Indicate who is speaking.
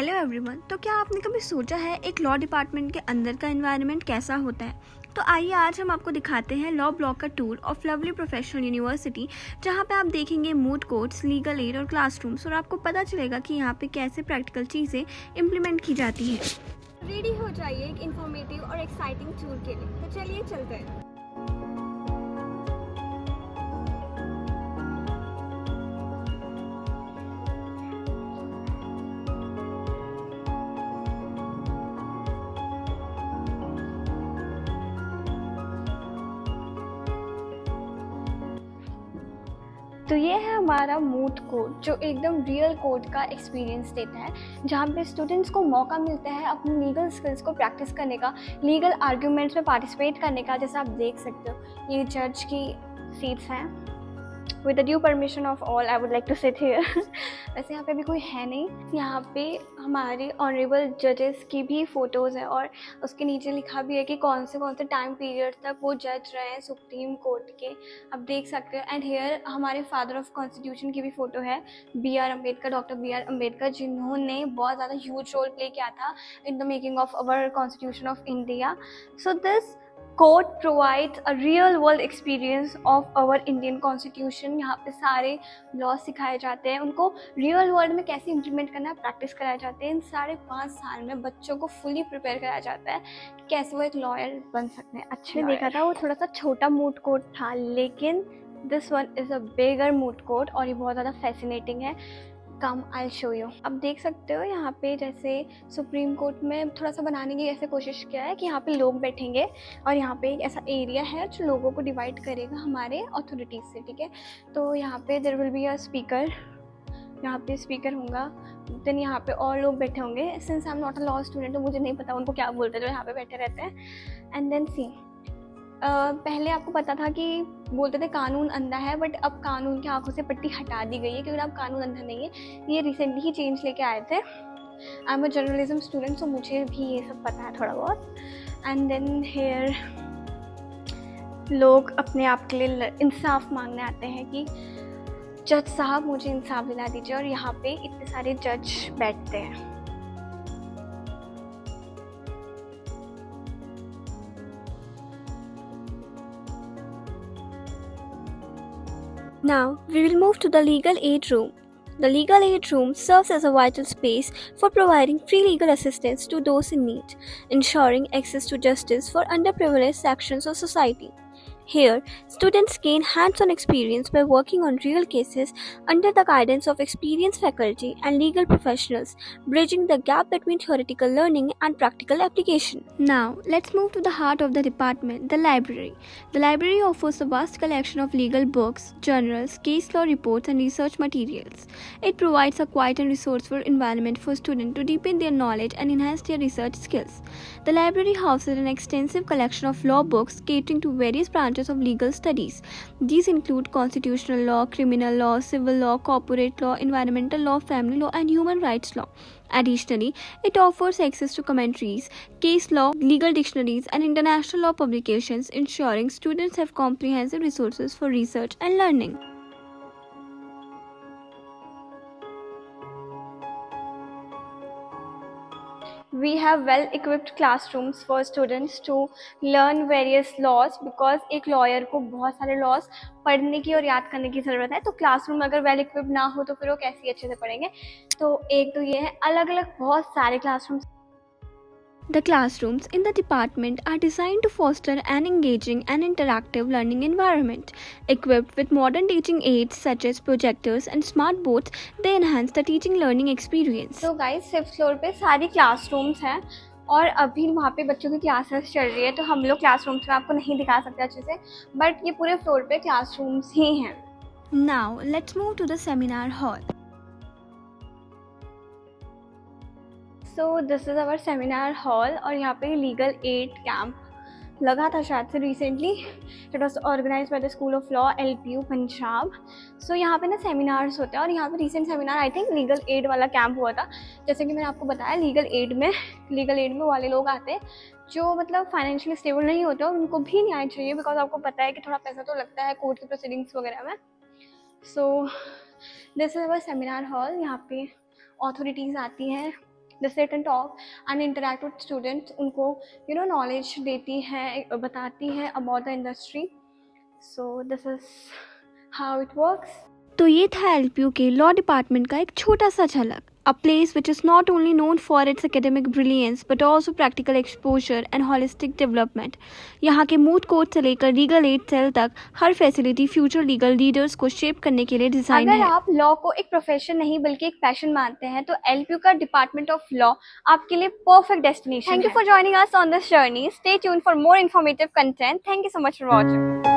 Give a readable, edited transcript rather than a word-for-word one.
Speaker 1: Hello everyone. तो क्या आपने कभी सोचा है एक लॉ डिपार्टमेंट के अंदर का एनवायरनमेंट कैसा होता है? तो आइए आज हम आपको दिखाते हैं लॉ ब्लॉक का tour of lovely professional university, जहाँ पे आप देखेंगे मूड कोर्ट्स, लीगल एड और क्लासरूम्स, और आपको पता चलेगा कि यहाँ पे कैसे प्रैक्टिकल चीज़ें इम्प्लीमेंट की जाती हैं।
Speaker 2: रेडी हो जाइए एक इन्फॉर्मेटिव और एक्साइटिंग टूर के लिए। तो चलिए चलते हैं।
Speaker 1: तो ये है हमारा मूड कोर्ट, जो एकदम रियल कोर्ट का एक्सपीरियंस देता है, जहाँ पे स्टूडेंट्स को मौका मिलता है अपनी लीगल स्किल्स को प्रैक्टिस करने का, लीगल आर्ग्यूमेंट्स में पार्टिसिपेट करने का। जैसा आप देख सकते हो, ये जज की सीट्स हैं। With the due permission of all I would like to sit here. वैसे यहाँ पे अभी कोई है नहीं। यहाँ पे हमारे ऑनरेबल जजेस की भी फ़ोटोज़ है और उसके नीचे लिखा भी है कि कौन से टाइम पीरियड तक वो जज रहे हैं सुप्रीम कोर्ट के, आप देख सकते हो। एंड हेयर हमारे फादर ऑफ कॉन्स्टिट्यूशन की भी फ़ोटो है, B.R. Ambedkar, doctor B.R. Ambedkar, जिन्होंने बहुत ज़्यादा ह्यूज रोल प्ले किया था in the making of our constitution of India. So this court provides a real world experience of our Indian constitution. यहाँ पे सारे लॉज सिखाए जाते हैं, उनको रियल वर्ल्ड में कैसे इम्प्लीमेंट करना है प्रैक्टिस कराए जाते हैं। इन 5.5 साल में बच्चों को फुली प्रिपेयर कराया जाता है कि कैसे वो एक लॉयर बन सकते हैं। अच्छे देखा था वो थोड़ा सा छोटा मूड कोर्ट था, लेकिन this one is a bigger moot court और ये बहुत ज़्यादा फैसिनेटिंग है। कम आई शो यू। अब देख सकते हो यहाँ पे जैसे सुप्रीम कोर्ट में थोड़ा सा बनाने की ऐसे कोशिश किया है कि यहाँ पे लोग बैठेंगे और यहाँ पे एक ऐसा एरिया है जो लोगों को डिवाइड करेगा हमारे अथॉरिटीज़ से, ठीक है। तो यहाँ पे there will be a speaker, यहाँ पे स्पीकर होगा, देन यहाँ पे और लोग बैठे होंगे। Since I am not a law student तो मुझे नहीं पता उनको क्या बोलते हैं जो यहाँ पे बैठे रहते हैं। एंड देन सी पहले आपको पता था कि बोलते थे कानून अंधा है, बट अब कानून की आंखों से पट्टी हटा दी गई है, क्योंकि अब कानून अंधा नहीं है। ये रिसेंटली ही चेंज लेके आए थे। I am a journalism student, so मुझे भी ये सब पता है थोड़ा बहुत। एंड देन हेयर लोग अपने आप के लिए इंसाफ मांगने आते हैं कि जज साहब मुझे इंसाफ दिला दीजिए, और यहाँ पे इतने सारे जज बैठते हैं। Now, we will move to the legal aid room. The legal aid room serves as a vital space for providing free legal assistance to those in need, ensuring access to justice for underprivileged sections of society. Here, students gain hands-on experience by working on real cases under the guidance of experienced faculty and legal professionals, bridging the gap between theoretical learning and practical application. Now, let's move to the heart of the department, the library. The library offers a vast collection of legal books, journals, case law reports, and research materials. It provides a quiet and resourceful environment for students to deepen their knowledge and enhance their research skills. The library houses an extensive collection of law books catering to various branches of legal studies. These include constitutional law, criminal law, civil law, corporate law, environmental law, family law, and human rights law. Additionally, it offers access to commentaries, case law, legal dictionaries, and international law publications, ensuring students have comprehensive resources for research and learning. We have well-equipped classrooms for students to learn various laws, because एक lawyer को बहुत सारे laws पढ़ने की और याद करने की ज़रूरत है। तो क्लासरूम अगर वेल इक्विप्ड ना हो तो फिर वो कैसे अच्छे से पढ़ेंगे। तो एक तो ये है, अलग अलग बहुत सारे classrooms. The classrooms in the department are designed to foster an engaging and interactive learning environment. Equipped with modern teaching aids such as projectors and smart boards, they enhance the teaching learning experience. So guys, 5th floor पे सारी classrooms हैं और अभी वहाँ पे बच्चों की classes चल रही है, तो हम लोग क्लासरूम्स में आपको नहीं दिखा सकते अच्छे से, बट ये पूरे फ्लोर पे क्लासरूम्स ही हैं। Now let's move to the seminar hall. So this is our seminar hall, और यहाँ पे लीगल एड कैंप लगा था शायद से recently. It was organise by the school of law, LPU Punjab. So यहाँ पे ना सेमिनार्स होते हैं, और यहाँ पे recent seminar I think legal aid वाला कैंप हुआ था। जैसे कि मैंने आपको बताया, लीगल एड में वाले लोग आते हैं जो मतलब फाइनेंशियली स्टेबल नहीं होते, और उनको भी न्याय चाहिए, बिकॉज आपको पता है कि थोड़ा पैसा तो लगता है कोर्ट की प्रोसीडिंग्स वगैरह में। So this is our seminar hall. यहाँ पे अथॉरिटीज़ आती हैं they sit and talk and interact with students, उनको नॉलेज देती हैं, बताती हैं about the industry. So this is how it works. तो ये था एलपीयू के लॉ डिपार्टमेंट का एक छोटा सा झलक. A place which is not only known for its academic brilliance but also practical exposure and holistic development. यहाँ के मूट कोर्ट से लेकर लीगल एड सेल तक हर फैसिलिटी फ्यूचर लीगल लीडर्स को शेप करने के लिए डिजाइन है. अगर आप लॉ को एक प्रोफेशन नहीं बल्कि एक पैशन मानते हैं तो एलपीयू का डिपार्टमेंट ऑफ लॉ आपके लिए perfect destination. Thank you for joining us on this journey. Stay tuned for more informative content. Thank you so much for watching.